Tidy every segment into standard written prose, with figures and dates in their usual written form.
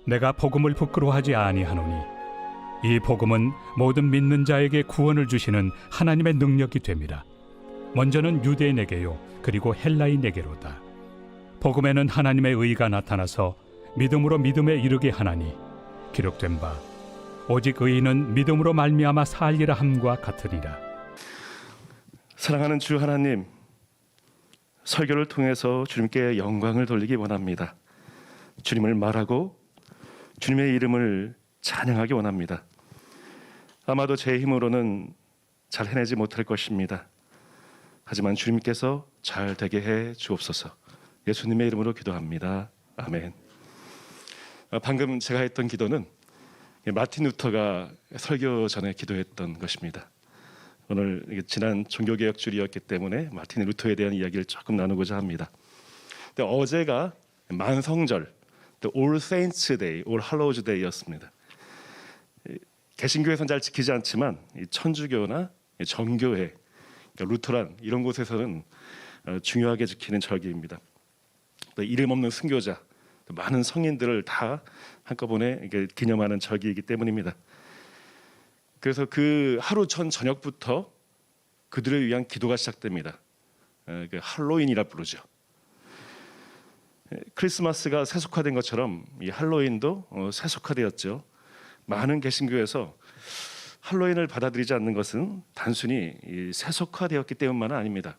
내가 복음을 부끄러워하지 아니하노니 이 복음은 모든 믿는 자에게 구원을 주시는 하나님의 능력이 됨이라. 먼저는 유대인에게요 그리고 헬라인에게로다. 복음에는 하나님의 의가 나타나서 믿음으로 믿음에 이르게 하나니 기록된 바 오직 의인은 믿음으로 말미암아 살리라 함과 같으니라. 사랑하는 주 하나님, 설교를 통해서 주님께 영광을 돌리기 원합니다. 주님을 말하고 주님의 이름을 찬양하기 원합니다. 아마도 제 힘으로는 잘 해내지 못할 것입니다. 하지만 주님께서 잘 되게 해 주옵소서. 예수님의 이름으로 기도합니다. 아멘. 방금 제가 했던 기도는 마틴 루터가 설교 전에 기도했던 것입니다. 오늘 지난 종교개혁 주일이었기 때문에 마틴 루터에 대한 이야기를 조금 나누고자 합니다. 근데 어제가 만성절, All Saints Day, All Hallows Day였습니다. 개신교에서는 잘 지키지 않지만 천주교나 정교회, 루터란 이런 곳에서는 중요하게 지키는 절기입니다. 이름 없는 순교자, 많은 성인들을 다 한꺼번에 기념하는 절기이기 때문입니다. 그래서 그 하루 전 저녁부터 그들을 위한 기도가 시작됩니다. 할로윈이라 부르죠. 크리스마스가 세속화된 것처럼 이 할로윈도 세속화되었죠. 많은 개신교에서 할로윈을 받아들이지 않는 것은 단순히 세속화되었기 때문만은 아닙니다.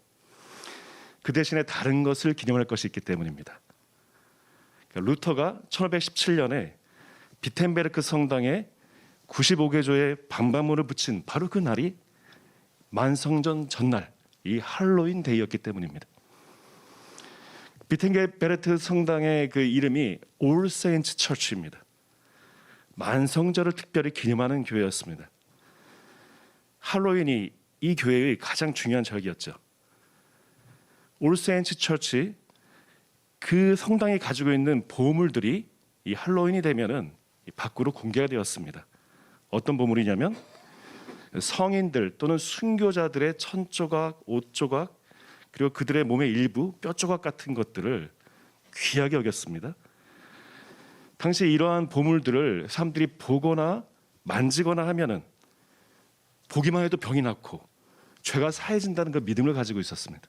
그 대신에 다른 것을 기념할 것이 있기 때문입니다. 루터가 1517년에 비텐베르크 성당에 95개조의 반반문을 붙인 바로 그 날이 만성전 전날, 이 할로윈 데이였기 때문입니다. 비텐베르크 성당의 그 이름이 All Saints Church입니다. 만성절을 특별히 기념하는 교회였습니다. 할로윈이 이 교회의 가장 중요한 절기였죠. All Saints Church, 그 성당이 가지고 있는 보물들이 이 할로윈이 되면은 밖으로 공개가 되었습니다. 어떤 보물이냐면 성인들 또는 순교자들의 천조각, 옷조각, 그리고 그들의 몸의 일부 뼈조각 같은 것들을 귀하게 여겼습니다. 당시 이러한 보물들을 사람들이 보거나 만지거나 하면은 보기만 해도 병이 낫고 죄가 사해진다는 그 믿음을 가지고 있었습니다.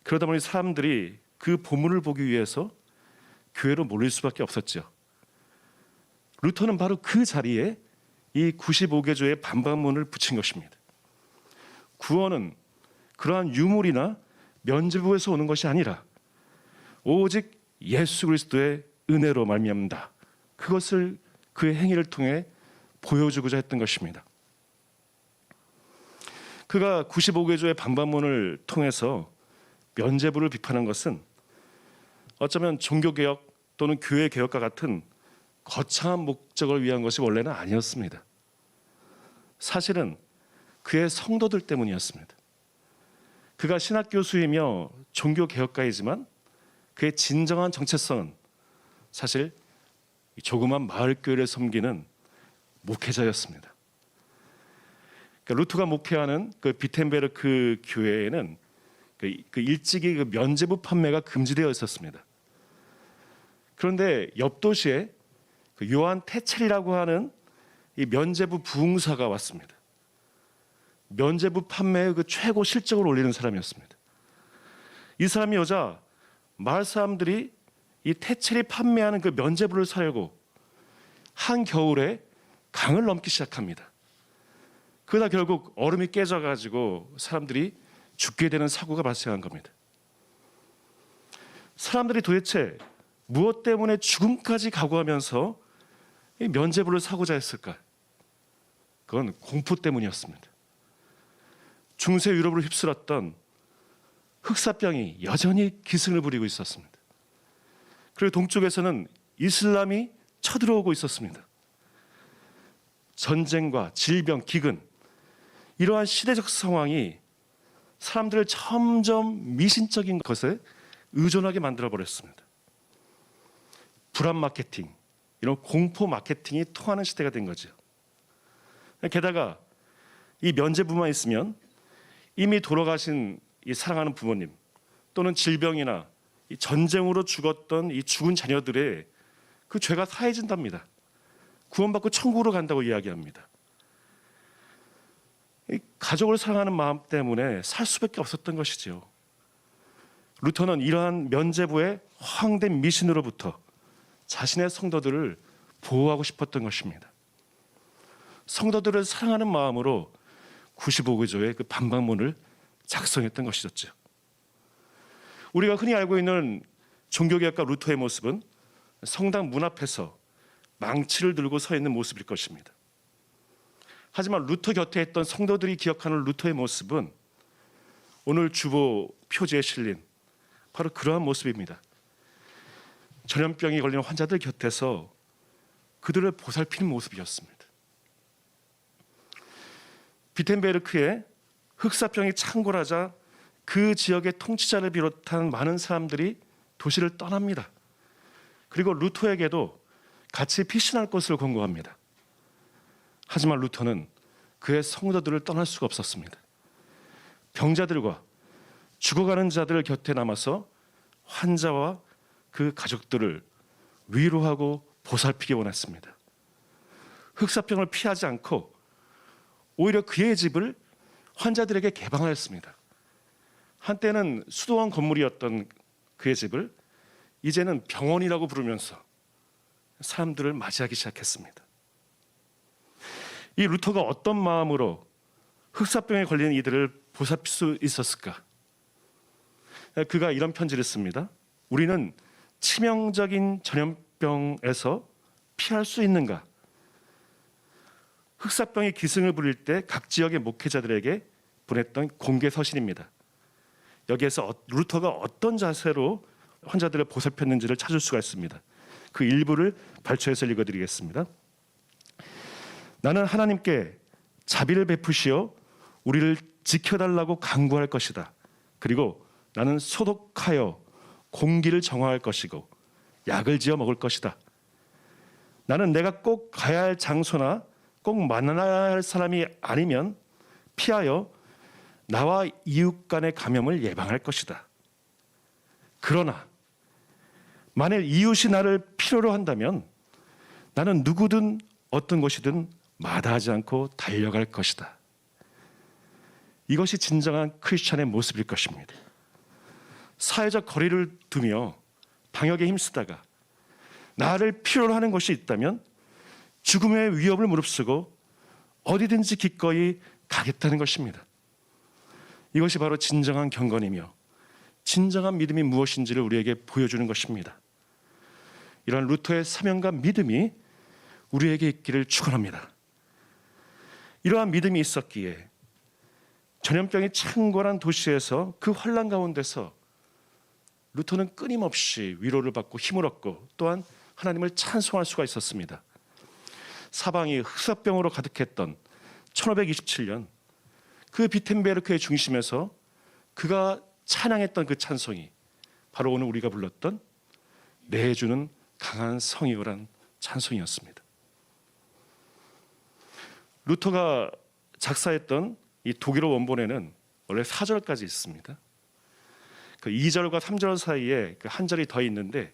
그러다 보니 사람들이 그 보물을 보기 위해서 교회로 몰릴 수밖에 없었죠. 루터는 바로 그 자리에 이 95개조의 반반문을 붙인 것입니다. 구원은 그러한 유물이나 면죄부에서 오는 것이 아니라 오직 예수 그리스도의 은혜로 말미암는다. 그것을 그의 행위를 통해 보여주고자 했던 것입니다. 그가 95개조의 반반문을 통해서 면죄부를 비판한 것은 어쩌면 종교개혁 또는 교회개혁과 같은 거창한 목적을 위한 것이 원래는 아니었습니다. 사실은 그의 성도들 때문이었습니다. 그가 신학교수이며 종교개혁가이지만 그의 진정한 정체성은 사실 조그만 마을교회를 섬기는 목회자였습니다. 루터가 목회하는 그 비텐베르크 교회에는 그 일찍이 그 면죄부 판매가 금지되어 있었습니다. 그런데 옆 도시에 그 요한 테첼이라고 하는 이 면죄부 부흥사가 왔습니다. 면죄부 판매의 그 최고 실적을 올리는 사람이었습니다. 이 사람이 오자 마을 사람들이 이 테첼이 판매하는 그 면죄부를 사려고 한겨울에 강을 넘기 시작합니다. 그러다 결국 얼음이 깨져가지고 사람들이 죽게 되는 사고가 발생한 겁니다. 사람들이 도대체 무엇 때문에 죽음까지 각오하면서 이 면죄부를 사고자 했을까? 그건 공포 때문이었습니다. 중세 유럽을 휩쓸었던 흑사병이 여전히 기승을 부리고 있었습니다. 그리고 동쪽에서는 이슬람이 쳐들어오고 있었습니다. 전쟁과 질병, 기근, 이러한 시대적 상황이 사람들을 점점 미신적인 것에 의존하게 만들어버렸습니다. 불안 마케팅, 이런 공포 마케팅이 통하는 시대가 된 거죠. 게다가 이 면죄부만 있으면 이미 돌아가신 이 사랑하는 부모님 또는 질병이나 이 전쟁으로 죽었던 이 죽은 자녀들의 그 죄가 사해진답니다. 구원받고 천국으로 간다고 이야기합니다. 이 가족을 사랑하는 마음 때문에 살 수밖에 없었던 것이죠. 루터는 이러한 면죄부의 허황된 미신으로부터 자신의 성도들을 보호하고 싶었던 것입니다. 성도들을 사랑하는 마음으로 95구조의 그 반박문을 작성했던 것이었죠. 우리가 흔히 알고 있는 종교개혁가 루터의 모습은 성당 문 앞에서 망치를 들고 서 있는 모습일 것입니다. 하지만 루터 곁에 있던 성도들이 기억하는 루터의 모습은 오늘 주보 표지에 실린 바로 그러한 모습입니다. 전염병이 걸린 환자들 곁에서 그들을 보살피는 모습이었습니다. 비텐베르크에 흑사병이 창궐하자 그 지역의 통치자를 비롯한 많은 사람들이 도시를 떠납니다. 그리고 루터에게도 같이 피신할 것을 권고합니다. 하지만 루터는 그의 성도들을 떠날 수가 없었습니다. 병자들과 죽어가는 자들 곁에 남아서 환자와 그 가족들을 위로하고 보살피기 원했습니다. 흑사병을 피하지 않고 오히려 그의 집을 환자들에게 개방하였습니다. 한때는 수도원 건물이었던 그의 집을 이제는 병원이라고 부르면서 사람들을 맞이하기 시작했습니다. 이 루터가 어떤 마음으로 흑사병에 걸린 이들을 보살필 수 있었을까? 그가 이런 편지를 씁니다. 우리는 치명적인 전염병에서 피할 수 있는가? 흑사병이 기승을 부릴 때 각 지역의 목회자들에게 보냈던 공개 서신입니다. 여기에서 루터가 어떤 자세로 환자들을 보살폈는지를 찾을 수가 있습니다. 그 일부를 발췌해서 읽어드리겠습니다. 나는 하나님께 자비를 베푸시어 우리를 지켜달라고 간구할 것이다. 그리고 나는 소독하여 공기를 정화할 것이고 약을 지어 먹을 것이다. 나는 내가 꼭 가야 할 장소나 꼭 만나야 할 사람이 아니면 피하여 나와 이웃 간의 감염을 예방할 것이다. 그러나 만일 이웃이 나를 필요로 한다면 나는 누구든 어떤 곳이든 마다하지 않고 달려갈 것이다. 이것이 진정한 크리스찬의 모습일 것입니다. 사회적 거리를 두며 방역에 힘쓰다가 나를 필요로 하는 것이 있다면 죽음의 위협을 무릅쓰고 어디든지 기꺼이 가겠다는 것입니다. 이것이 바로 진정한 경건이며 진정한 믿음이 무엇인지를 우리에게 보여주는 것입니다. 이러한 루터의 사명과 믿음이 우리에게 있기를 축원합니다. 이러한 믿음이 있었기에 전염병이 창궐한 도시에서 그 환란 가운데서 루터는 끊임없이 위로를 받고 힘을 얻고 또한 하나님을 찬송할 수가 있었습니다. 사방이 흑사병으로 가득했던 1527년 그 비텐베르크의 중심에서 그가 찬양했던 그 찬송이 바로 오늘 우리가 불렀던 내 주는 강한 성이요란 찬송이었습니다. 루터가 작사했던 이 독일어 원본에는 원래 4절까지 있습니다. 그 2절과 3절 사이에 그 한 절이 더 있는데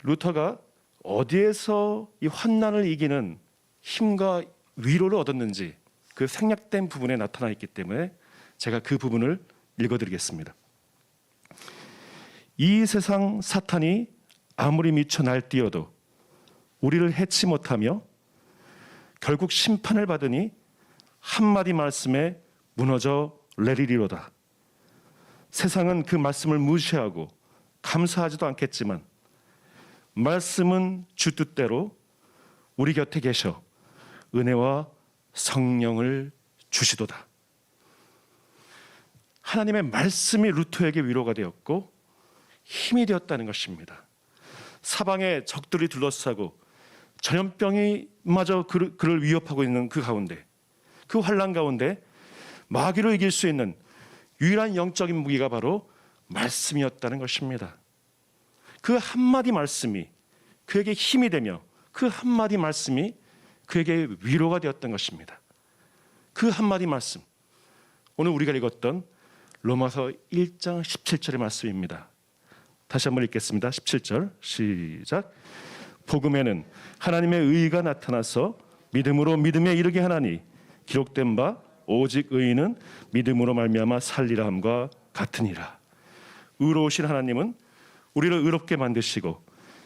루터가 어디에서 이 환난을 이기는 힘과 위로를 얻었는지 그 생략된 부분에 나타나 있기 때문에 제가 그 부분을 읽어드리겠습니다. 이 세상 사탄이 아무리 미쳐 날뛰어도 우리를 해치 못하며 결국 심판을 받으니 한마디 말씀에 무너져 내리리로다. 세상은 그 말씀을 무시하고 감사하지도 않겠지만 말씀은 주 뜻대로 우리 곁에 계셔 은혜와 성령을 주시도다. 하나님의 말씀이 루터에게 위로가 되었고 힘이 되었다는 것입니다. 사방에 적들이 둘러싸고 전염병이 마저 그를 위협하고 있는 그 가운데, 그 환난 가운데 마귀를 이길 수 있는 유일한 영적인 무기가 바로 말씀이었다는 것입니다. 그 한마디 말씀이 그에게 힘이 되며 그 한마디 말씀이 그에게 위로가 되었던 것입니다. 그 한마디 말씀, 오늘 우리가 읽었던 로마서 1장 17절의 말씀입니다. 다시 한번 읽겠습니다. 17절 시작. 복음에는 하나님의 의가 나타나서 믿음으로 믿음에 이르게 하나니 기록된 바 오직 의인은 믿음으로 말미암아 살리라 함과 같으니라. 의로우신 하나님은 우리를 의롭게 만드시고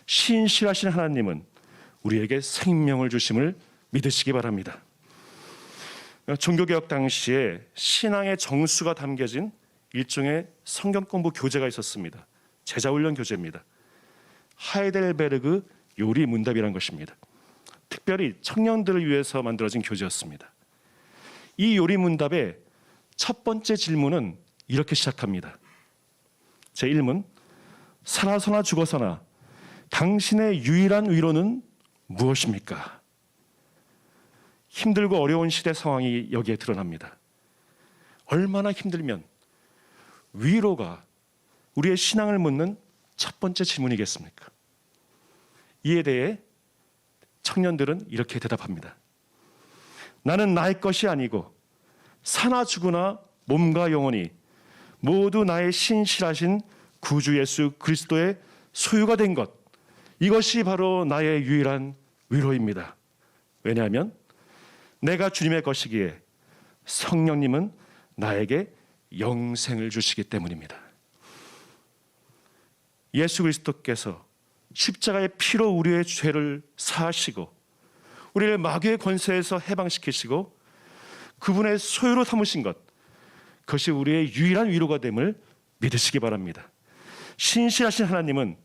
신실하신 하나님은 우리에게 생명을 주심을 믿으시기 바랍니다. 종교개혁 당시에 신앙의 정수가 담겨진 일종의 성경 공부 교재가 있었습니다. 제자훈련 교재입니다. 하이델베르그 요리 문답이란 것입니다. 특별히 청년들을 위해서 만들어진 교재였습니다. 이 요리 문답의 첫 번째 질문은 이렇게 시작합니다. 제1문, 살아서나 죽어서나 당신의 유일한 위로는 무엇입니까? 힘들고 어려운 시대 상황이 여기에 드러납니다. 얼마나 힘들면 위로가 우리의 신앙을 묻는 첫 번째 질문이겠습니까? 이에 대해 청년들은 이렇게 대답합니다. 나는 나의 것이 아니고 사나 죽으나 몸과 영혼이 모두 나의 신실하신 구주 예수 그리스도의 소유가 된 것, 이것이 바로 나의 유일한 위로입니다. 왜냐하면 내가 주님의 것이기에 성령님은 나에게 영생을 주시기 때문입니다. 예수 그리스도께서 십자가의 피로 우리의 죄를 사하시고 우리를 마귀의 권세에서 해방시키시고 그분의 소유로 삼으신 것, 그것이 우리의 유일한 위로가 됨을 믿으시기 바랍니다. 신실하신 하나님은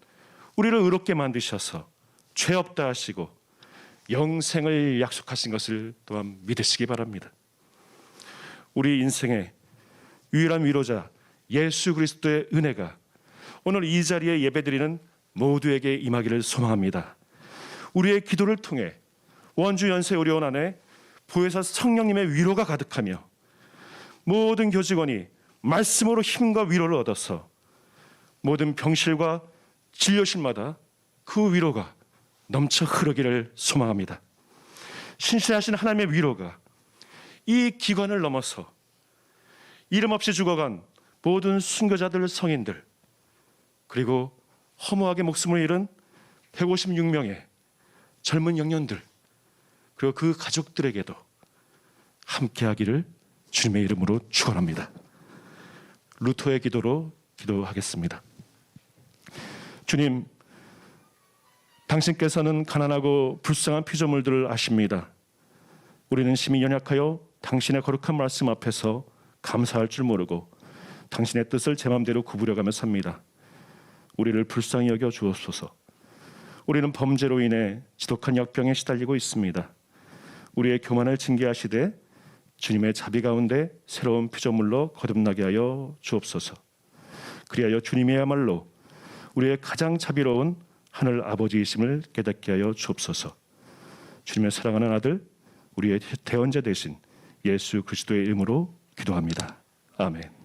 우리를 의롭게 만드셔서 죄 없다 하시고 영생을 약속하신 것을 또한 믿으시기 바랍니다. 우리 인생의 유일한 위로자 예수 그리스도의 은혜가 오늘 이 자리에 예배드리는 모두에게 임하기를 소망합니다. 우리의 기도를 통해 원주 연세 의료원 안에 보혜사 성령님의 위로가 가득하며 모든 교직원이 말씀으로 힘과 위로를 얻어서 모든 병실과 진료실마다 그 위로가 넘쳐 흐르기를 소망합니다. 신실하신 하나님의 위로가 이 기관을 넘어서 이름 없이 죽어간 모든 순교자들, 성인들, 그리고 허무하게 목숨을 잃은 156명의 젊은 영년들, 그리고 그 가족들에게도 함께하기를 주님의 이름으로 축원합니다. 루터의 기도로 기도하겠습니다. 주님, 당신께서는 가난하고 불쌍한 피조물들을 아십니다. 우리는 심히 연약하여 당신의 거룩한 말씀 앞에서 감사할 줄 모르고 당신의 뜻을 제 마음대로 구부려가며 삽니다. 우리를 불쌍히 여겨 주옵소서. 우리는 범죄로 인해 지독한 역병에 시달리고 있습니다. 우리의 교만을 징계하시되 주님의 자비 가운데 새로운 피조물로 거듭나게 하여 주옵소서. 그리하여 주님이야말로 우리의 가장 자비로운 하늘 아버지이심을 깨닫게 하여 주옵소서. 주님의 사랑하는 아들, 우리의 대언자 되신 예수 그리스도의 이름으로 기도합니다. 아멘.